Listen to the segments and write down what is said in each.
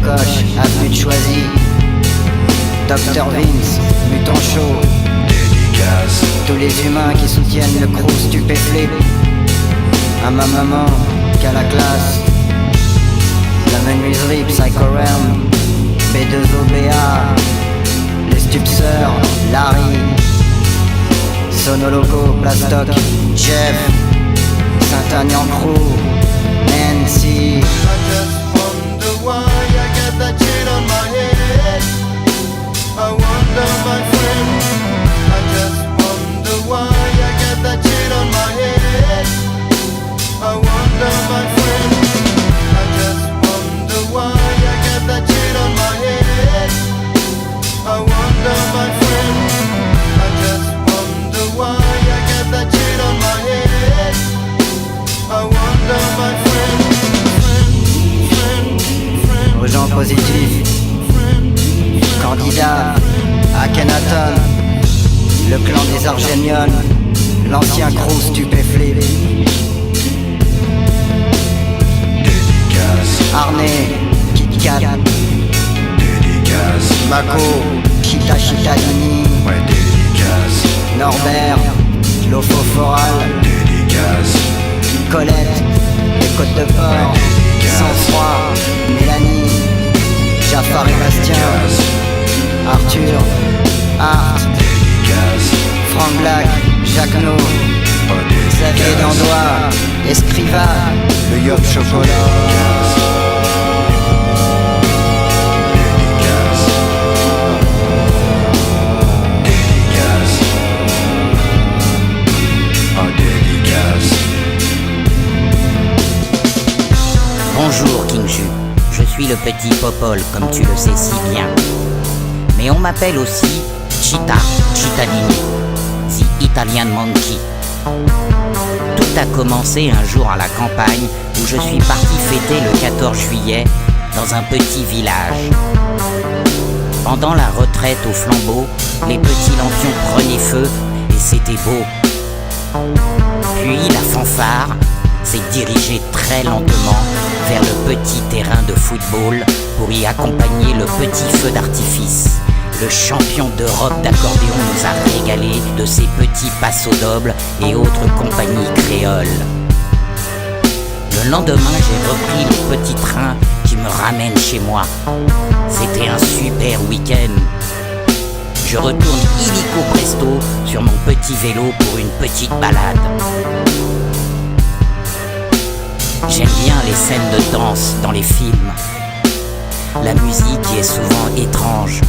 coche, avenue de Choisy. Dr Vince, mutant chaud. Dédicace. Tous les humains qui soutiennent le crew stupéflip. À ma maman, qu'à la classe. La menuiserie Psycho Realm, B2OBA. Les stupseurs, Larry. Sonoloco, Plastoc, Jeff. Saint-Agnan Crew, Nancy. I just wonder why I got that shit on my head. I wonder, my friend. I just wonder why I got that shit on my head. I wonder, my friend. I just wonder why I got that shit on my head. I wonder, my friend. I just wonder why I got that shit on my head. I wonder, my friend. Aux gens positifs, candidat à Kenaton, le clan des Argéniones, l'ancien crew stupéflip. Dédicace. Arnais, Kit Kat, Dédicace. Mako, Chita Chitalini, Ouais, dédicace. Norbert, Lofo Foral, Dédicace. Colette, les Côtes de Port, Sang-Froid, Mélanie, Jafar et Bastien, Arthur, Art, Dédicace. Franck Black, Jacques No, Oh, Xavier dédicace. Dandois, Escriva, le Yop Chocolat. Dédicace. Oh, dédicace. Bonjour Kingju, je suis le petit Popol comme tu le sais si bien. Mais on m'appelle aussi Chita Chitalini, the Italian Monkey. Tout a commencé un jour à la campagne où je suis parti fêter le 14 juillet dans un petit village. Pendant la retraite au flambeau, les petits lampions prenaient feu et c'était beau. Puis la fanfare s'est dirigée très lentement vers le petit terrain de football pour y accompagner le petit feu d'artifice. Le champion d'Europe d'accordéon nous a régalé de ses petits passos dobles et autres compagnies créoles. Le lendemain, j'ai repris le petit train qui me ramène chez moi. C'était un super week-end. Je retourne illico presto sur mon petit vélo pour une petite balade. J'aime bien les scènes de danse dans les films. La musique y est souvent étrange.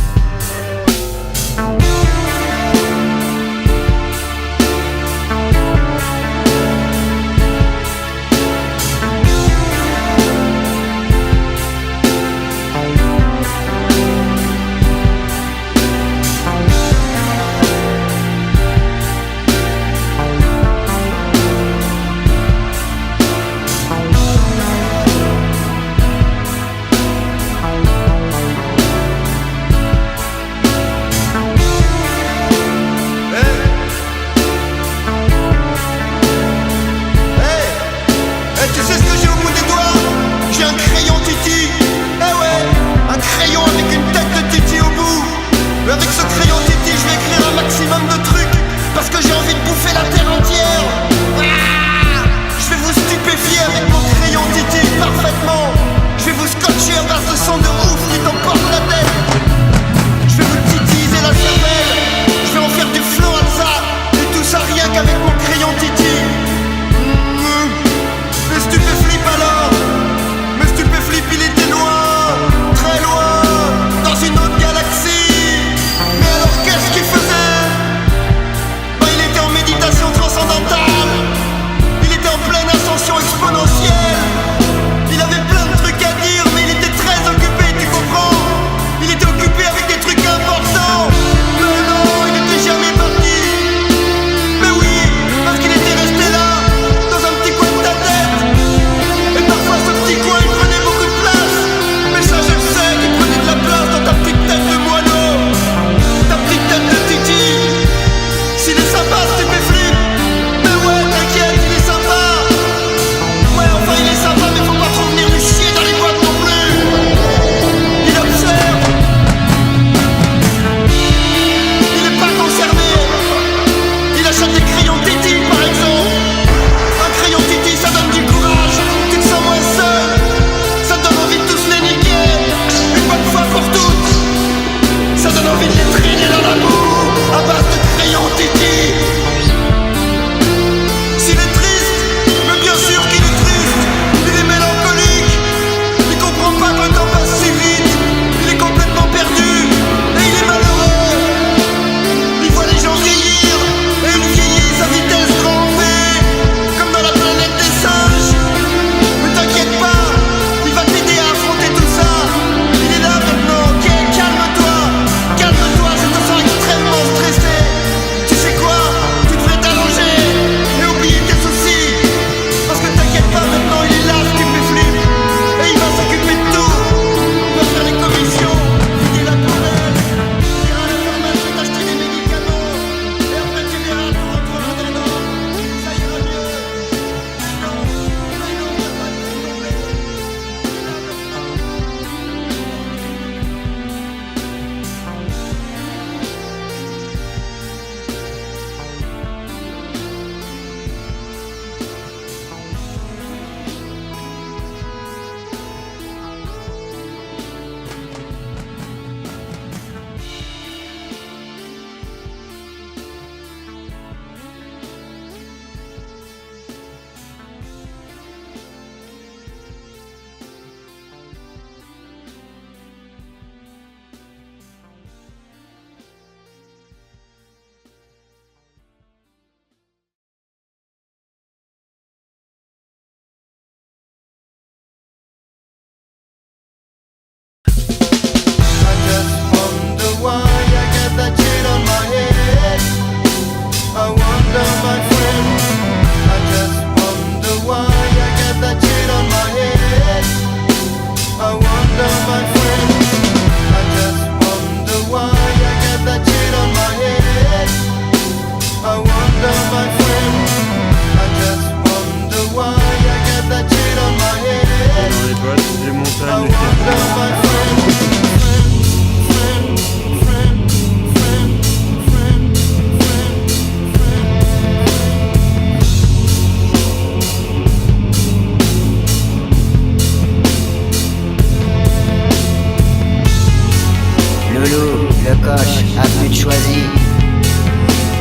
coche, avenue de Choisy.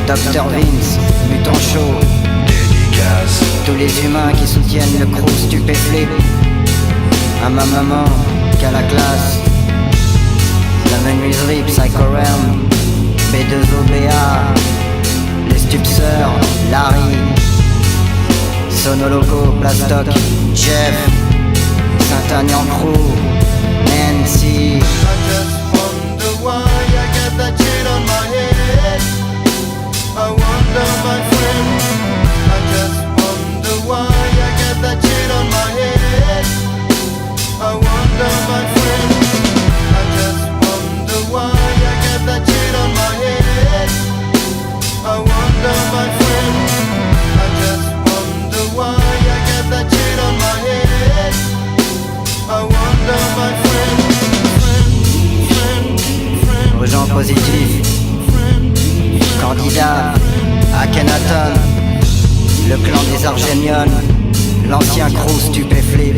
Dr Vince, mutant chaud. Dédicace. Tous les humains qui soutiennent le crew stupéflip. À ma maman, qu'à la classe. La menuiserie Psycho Realm, B2OBA. Les stupseurs, Larry. Sonoloco, Plastoc, Jeff. Saint-Agnan Crew, Nancy. I just wonder why I got that shit on my head. I wonder, my friend. I just wonder why I got that shit on my head. I wonder, my friend. I just wonder why I got that shit on my head. I wonder, my friend. I just wonder why I got that shit on my head. I wonder, my friend. Aux gens positifs, candidat à Kenaton, le clan des Argéniones, l'ancien crew stupéflip.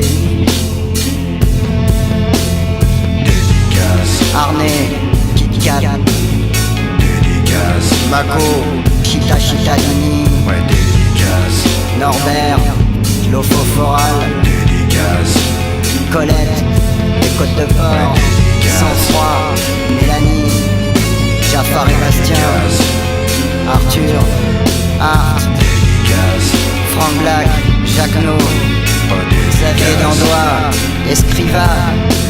Dédicace. Arnais, Kit Kat, Dédicace. Mako, Chita Chitalini, Ouais, dédicace. Norbert, Lofoforal, Dédicace. Colette, les Côtes de Port, Sang-Froid, Mélanie, Jafar et Bastien, Dédicace. Arthur, Art, Dédicace. Franck Black, Jacques No, Oh, Xavier dédicace. Dandois, Escriva,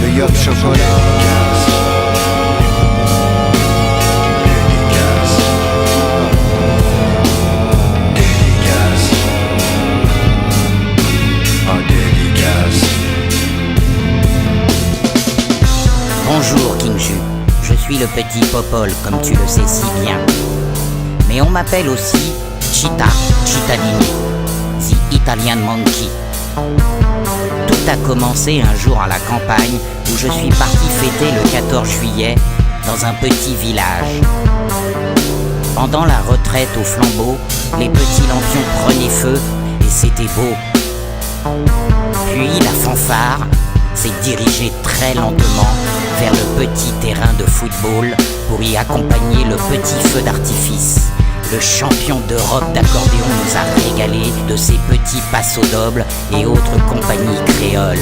le Yop Chocolat. Dédicace. Oh, dédicace. Bonjour King-Ju, je suis le petit Popol comme tu le sais si bien. Mais on m'appelle aussi Chitalini, The Italian Monkey. Tout a commencé un jour à la campagne où je suis parti fêter le 14 juillet dans un petit village. Pendant la retraite au flambeau, les petits lampions prenaient feu et c'était beau. Puis la fanfare s'est dirigée très lentement vers le petit terrain de football pour y accompagner le petit feu d'artifice. Le champion d'Europe d'accordéon nous a régalé de ses petits passos dobles et autres compagnies créoles.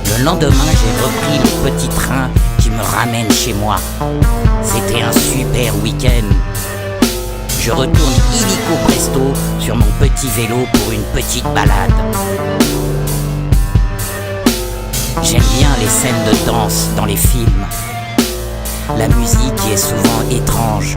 Le lendemain, j'ai repris le petit train qui me ramène chez moi. C'était un super week-end. Je retourne illico presto sur mon petit vélo pour une petite balade. J'aime bien les scènes de danse dans les films. La musique y est souvent étrange.